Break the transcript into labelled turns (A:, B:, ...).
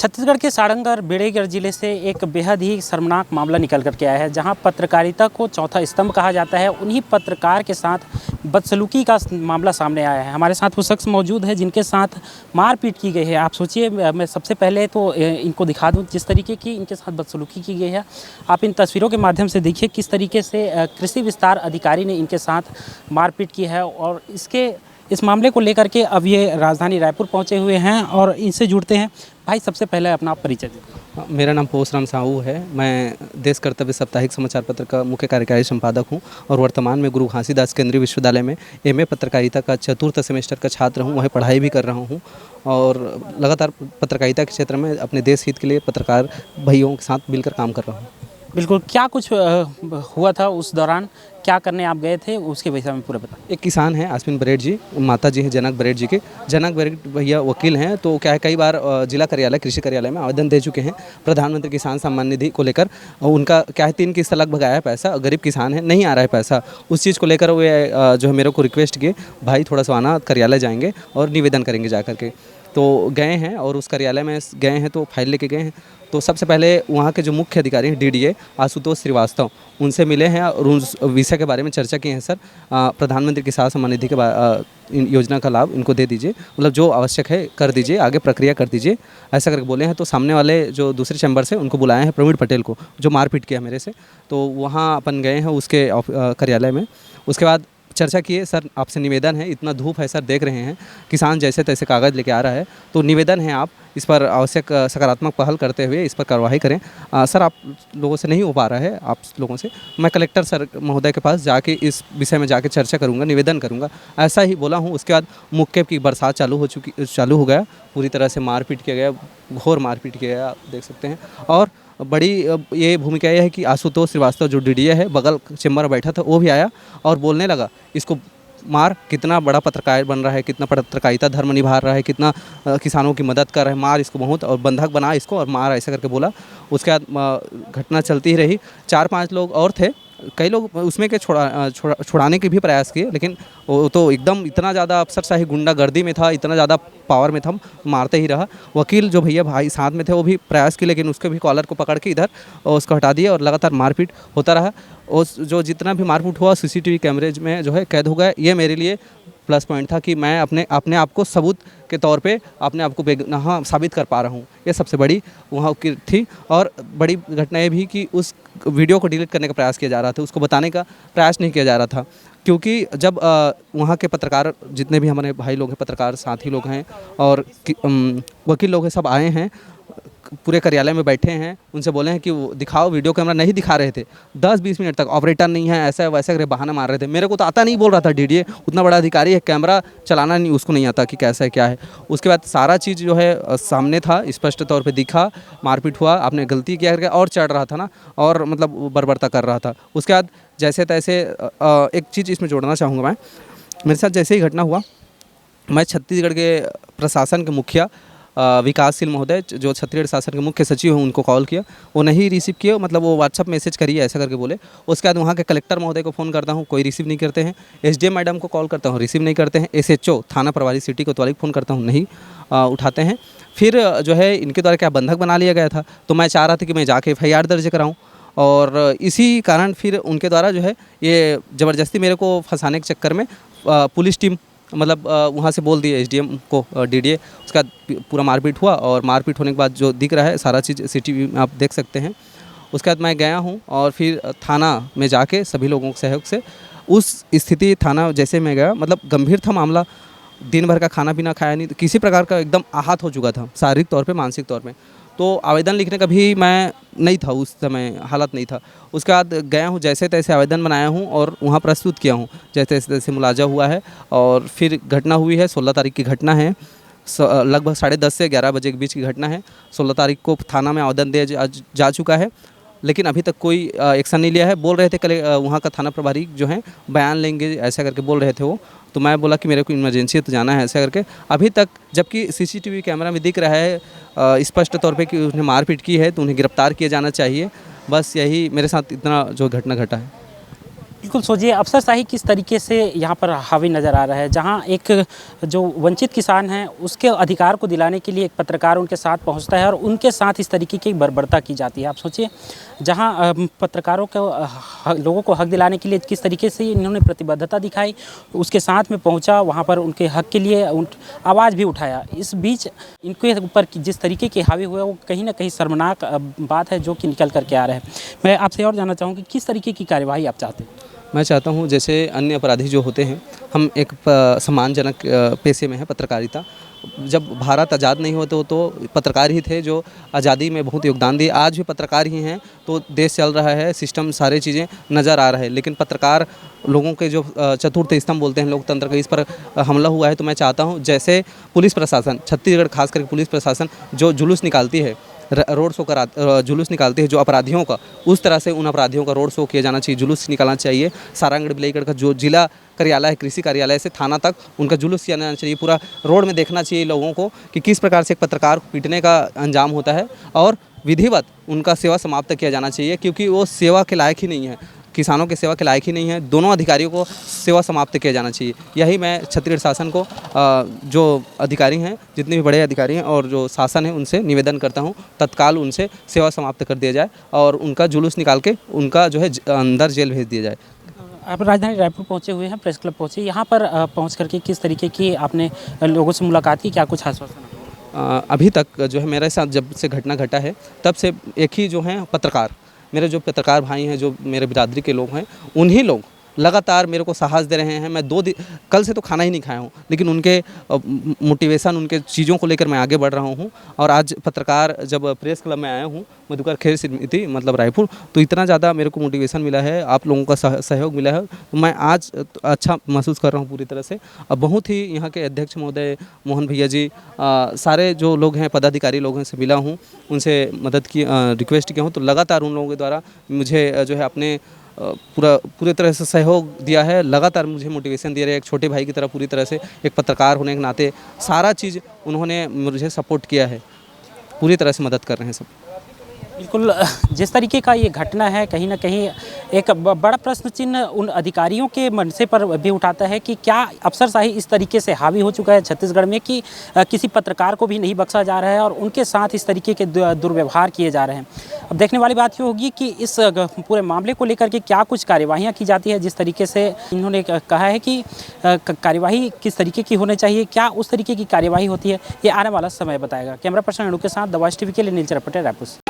A: छत्तीसगढ़ के सारंगढ़ बेड़ेगढ़ जिले से एक बेहद ही शर्मनाक मामला निकल कर के आया है, जहां पत्रकारिता को चौथा स्तंभ कहा जाता है। उन्हीं पत्रकार के साथ बदसलूकी का मामला सामने आया है। हमारे साथ वो शख्स मौजूद है जिनके साथ मारपीट की गई है। आप सोचिए, मैं सबसे पहले तो इनको दिखा दूं जिस तरीके की इनके साथ बदसलूकी की गई है। आप इन तस्वीरों के माध्यम से देखिए किस तरीके से कृषि विस्तार अधिकारी ने इनके साथ मारपीट की है। और इस मामले को लेकर के अब ये राजधानी रायपुर पहुंचे हुए हैं और इनसे जुड़ते हैं। भाई, सबसे पहले अपना परिचय दीजिए।
B: मेरा नाम पोसराम साहू है। मैं देश कर्तव्य साप्ताहिक समाचार पत्र का मुख्य कार्यकारी संपादक हूं और वर्तमान में गुरु घासीदास केंद्रीय विश्वविद्यालय में एमए पत्रकारिता का चतुर्थ सेमेस्टर का छात्र हूं। वहीं पढ़ाई भी कर रहा हूं और लगातार पत्रकारिता के क्षेत्र में अपने देश हित के लिए पत्रकार भाइयों के साथ मिलकर काम कर रहा हूँ।
A: बिल्कुल, क्या कुछ हुआ था उस दौरान, क्या करने आप गए थे, उसके विषय में पूरा बताएं।
B: एक किसान हैं आसमीन बरेड जी, माता जी हैं जनक बरेड जी के। जनक बरेड भैया वकील हैं, तो क्या है कई बार जिला कार्यालय कृषि कार्यालय में आवेदन दे चुके हैं प्रधानमंत्री किसान सम्मान निधि को लेकर। उनका क्या है 3 किस्त तक भगाया है पैसा, गरीब किसान है, नहीं आ रहा है पैसा। उस चीज़ को लेकर वे जो है मेरे को रिक्वेस्ट किए, भाई थोड़ा सा आना, कार्यालय जाएंगे और निवेदन करेंगे जा करके। तो गए हैं और उस कार्यालय में गए हैं तो फाइल लेके गए हैं। तो सबसे पहले वहाँ के जो मुख्य अधिकारी हैं डीडीए आशुतोष श्रीवास्तव, उनसे मिले हैं और उस विषय के बारे में चर्चा की है। सर, प्रधानमंत्री किसान सम्मान निधि के योजना का लाभ इनको दे दीजिए, मतलब जो आवश्यक है कर दीजिए, आगे प्रक्रिया कर दीजिए, ऐसा करके बोले हैं। तो सामने वाले जो दूसरे चैम्बर से उनको बुलाए हैं प्रवीण पटेल को, जो मारपीट किया मेरे से। तो वहाँ अपन गए हैं उसके कार्यालय में। उसके बाद चर्चा किए, सर आपसे निवेदन है, इतना धूप है सर, देख रहे हैं किसान जैसे तैसे कागज़ लेके आ रहा है, तो निवेदन है आप इस पर आवश्यक सकारात्मक पहल करते हुए इस पर कार्रवाई करें। सर आप लोगों से नहीं हो पा रहा है, आप लोगों से मैं कलेक्टर सर महोदय के पास जाके इस विषय में जाके चर्चा करूंगा, निवेदन करूंगा, ऐसा ही बोला हूं। उसके बाद मुक्केब की बरसात चालू हो गया, पूरी तरह से मारपीट किया गया, घोर मारपीट किया गया, आप देख सकते हैं। और बड़ी ये भूमिका यह है कि आशुतोष श्रीवास्तव जो डीडीए है, बगल चेम्बर में बैठा था, वो भी आया और बोलने लगा, इसको मार, कितना बड़ा पत्रकार बन रहा है, कितना पत्रकारिता धर्म निभा रहा है, कितना किसानों की मदद कर रहा है, मार इसको बहुत, और बंधक बना इसको और मार, ऐसा करके बोला। उसके बाद घटना चलती ही रही। 4-5 लोग और थे, कई लोग उसमें के छुड़ाने के भी प्रयास किए, लेकिन वो तो एकदम इतना ज़्यादा अफसरशाही गुंडागर्दी में था, इतना ज़्यादा पावर में था, मारते ही रहा। वकील जो भैया भाई साथ में थे वो भी प्रयास किए, लेकिन उसके भी कॉलर को पकड़ के इधर उसको हटा दिया और लगातार मारपीट होता रहा। और जो जितना भी मारपीट हुआ सीसीटीवी कैमरेज में जो है कैद हो गया। ये मेरे लिए प्लस पॉइंट था कि मैं अपने आप को सबूत के तौर पे अपने आप को बेगुनाह साबित कर पा रहा हूँ। ये सबसे बड़ी वहाँ की थी। और बड़ी घटना ये भी कि उस वीडियो को डिलीट करने का प्रयास किया जा रहा था, उसको बताने का प्रयास नहीं किया जा रहा था, क्योंकि जब वहाँ के पत्रकार जितने भी हमारे भाई लोग हैं, पत्रकार साथी लोग हैं और वकील लोग हैं, सब आए हैं, पूरे कार्यालय में बैठे हैं, उनसे बोले हैं कि वो दिखाओ वीडियो कैमरा, नहीं दिखा रहे थे 10-20 मिनट तक। ऑपरेटर नहीं है, ऐसा वैसा करके बहाना मार रहे थे। मेरे को तो आता नहीं, बोल रहा था डीडीए उतना बड़ा अधिकारी है, कैमरा चलाना नहीं उसको नहीं आता कि कैसा है क्या है। उसके बाद सारा चीज़ जो है सामने था, स्पष्ट तौर पर दिखा, मारपीट हुआ, आपने गलती किया करके और चढ़ रहा था ना, और मतलब बर्बरता कर रहा था। उसके बाद जैसे तैसे एक चीज़ इसमें जोड़ना चाहूँगा मैं, मेरे साथ जैसे ही घटना हुआ, मैं छत्तीसगढ़ के प्रशासन के मुखिया विकासशील महोदय, जो छत्तीसगढ़ शासन के मुख्य सचिव हैं, उनको कॉल किया, वो नहीं रिसीव किया, मतलब वो व्हाट्सअप मैसेज करिए ऐसा करके बोले। उसके बाद वहाँ के कलेक्टर महोदय को फ़ोन करता हूँ, कोई रिसीव नहीं करते हैं। एसडीएम मैडम को कॉल करता हूँ, रिसीव नहीं करते हैं। एसएचओ थाना प्रभारी सिटी कोतवाली को फ़ोन करता हूँ, नहीं उठाते हैं। फिर जो है इनके द्वारा क्या बंधक बना लिया गया था, तो मैं चाह रहा था कि मैं जाके FIR दर्ज कराऊँ, और इसी कारण फिर उनके द्वारा जो है ये ज़बरदस्ती मेरे को फंसाने के चक्कर में पुलिस टीम, मतलब वहाँ से बोल दिए एसडीएम को डीडीए। उसका पूरा मारपीट हुआ, और मारपीट होने के बाद जो दिख रहा है सारा चीज़ सीसीटीवी में आप देख सकते हैं। उसके बाद मैं गया हूँ और फिर थाना में जाके सभी लोगों के सहयोग से उस स्थिति, थाना जैसे मैं गया, मतलब गंभीर था मामला, दिन भर का खाना पीना खाया नहीं, तो किसी प्रकार का एकदम आहत हो चुका था, शारीरिक तौर पे मानसिक तौर पे। तो आवेदन लिखने का भी मैं नहीं था उस समय, हालत नहीं था। उसके बाद गया हूँ, जैसे तैसे आवेदन बनाया हूँ और वहाँ प्रस्तुत किया हूँ, जैसे तैसे मुलाजा हुआ है। और फिर घटना हुई है, 16 तारीख की घटना है, लगभग 10:30 से 11 बजे के बीच की घटना है। 16 तारीख को थाना में आवेदन दिया जा चुका है, लेकिन अभी तक कोई एक्शन नहीं लिया है। बोल रहे थे कल वहाँ का थाना प्रभारी जो है बयान लेंगे, ऐसा करके बोल रहे थे वो। तो मैं बोला कि मेरे को इमरजेंसी है तो जाना है, ऐसा करके। अभी तक जबकि सीसीटीवी कैमरा में दिख रहा है स्पष्ट तौर पे कि उसने मारपीट की है, तो उन्हें गिरफ्तार किया जाना चाहिए। बस यही मेरे साथ इतना जो घटना घटा है।
A: बिल्कुल सोचिए अफसरशाही किस तरीके से यहाँ पर हावी नज़र आ रहा है, जहाँ एक जो वंचित किसान हैं उसके अधिकार को दिलाने के लिए एक पत्रकार उनके साथ पहुँचता है और उनके साथ इस तरीके की बर्बरता की जाती है। आप सोचिए जहाँ पत्रकारों को लोगों को हक दिलाने के लिए किस तरीके से इन्होंने प्रतिबद्धता दिखाई, उसके साथ में पहुँचा, वहाँ पर उनके हक के लिए आवाज़ भी उठाया। इस बीच इनके ऊपर जिस तरीके के हावी हुए वो कहीं ना कहीं शर्मनाक बात है जो कि निकल करके आ रहा है। मैं आपसे और जानना चाहूँगी किस तरीके की कार्यवाही आप चाहते हैं?
B: मैं चाहता हूँ जैसे अन्य अपराधी जो होते हैं, हम एक सम्मानजनक पेशे में है पत्रकारिता। जब भारत आज़ाद नहीं होते तो पत्रकार ही थे जो आज़ादी में बहुत योगदान दिए। आज भी पत्रकार ही हैं तो देश चल रहा है, सिस्टम सारी चीज़ें नज़र आ रहा है। लेकिन पत्रकार लोगों के जो चतुर्थ स्तंभ बोलते हैं लोकतंत्र का, इस पर हमला हुआ है। तो मैं चाहता हूँ जैसे पुलिस प्रशासन, छत्तीसगढ़ खास करके पुलिस प्रशासन जो जुलूस निकालती है, रोड शो जुलूस निकालते हैं जो अपराधियों का, उस तरह से उन अपराधियों का रोड शो किया जाना चाहिए, जुलूस निकालना चाहिए। सारंगढ़ बिलाईगढ़ का जो जिला कार्यालय है, कृषि कार्यालय से थाना तक उनका जुलूस किया जाना चाहिए। पूरा रोड में देखना चाहिए लोगों को कि किस प्रकार से एक पत्रकार को पीटने का अंजाम होता है और विधिवत उनका सेवा समाप्त किया जाना चाहिए, क्योंकि वो सेवा के लायक ही नहीं है, किसानों के सेवा के लायक ही नहीं है। दोनों अधिकारियों को सेवा समाप्त किया जाना चाहिए। यही मैं छत्तीसगढ़ शासन को जो अधिकारी हैं, जितने भी बड़े अधिकारी हैं और जो शासन है, उनसे निवेदन करता हूँ तत्काल उनसे सेवा समाप्त कर दिया जाए और उनका जुलूस निकाल के उनका जो है अंदर जेल भेज दिया जाए।
A: आप राजधानी रायपुर पहुँचे हुए हैं, प्रेस क्लब पहुँचे, यहाँ पर पहुँच करके किस तरीके की आपने लोगों से मुलाकात की, क्या कुछ आश्वासन?
B: अभी तक जो है मेरे साथ जब से घटना घटा है तब से एक ही जो हैं पत्रकार, मेरे जो पत्रकार भाई हैं, जो मेरे बिरादरी के लोग हैं, उन्हीं लोग लगातार मेरे को साहस दे रहे हैं। मैं कल से तो खाना ही नहीं खाया हूँ, लेकिन उनके मोटिवेशन, उनके चीज़ों को लेकर मैं आगे बढ़ रहा हूँ। और आज पत्रकार जब प्रेस क्लब में आया हूँ, मधुकर खेल समिति मतलब रायपुर, तो इतना ज़्यादा मेरे को मोटिवेशन मिला है, आप लोगों का सहयोग मिला है, तो मैं आज अच्छा महसूस कर रहा हूँ पूरी तरह से। अब बहुत ही यहाँ के अध्यक्ष महोदय मोहन भैया जी, सारे जो लोग हैं पदाधिकारी लोगों से मिला हूँ, उनसे मदद की रिक्वेस्ट किया हूँ। तो लगातार उन लोगों के द्वारा मुझे जो है अपने पूरे तरह से सहयोग दिया है, लगातार मुझे मोटिवेशन दे रहे हैं। एक छोटे भाई की तरह पूरी तरह से, एक पत्रकार होने के नाते सारा चीज़ उन्होंने मुझे सपोर्ट किया है, पूरी तरह से मदद कर रहे हैं सब।
A: बिल्कुल, जिस तरीके का ये घटना है कहीं न कहीं एक बड़ा प्रश्न चिन्ह उन अधिकारियों के मनसे पर भी उठाता है कि क्या अफसरशाही इस तरीके से हावी हो चुका है छत्तीसगढ़ में कि किसी पत्रकार को भी नहीं बख्शा जा रहा है और उनके साथ इस तरीके के दुर्व्यवहार किए जा रहे हैं। अब देखने वाली बात ये होगी कि इस पूरे मामले को लेकर के क्या कुछ कार्यवाहियाँ की जाती है। जिस तरीके से इन्होंने कहा है कि कार्यवाही किस तरीके की होनी चाहिए, क्या उस तरीके की कार्यवाही होती है, ये आने वाला समय बताएगा। कैमरा पर्सन अनु के साथ द वॉइस टीवी के लिए नीलचंद्र पटेल, रायपुर।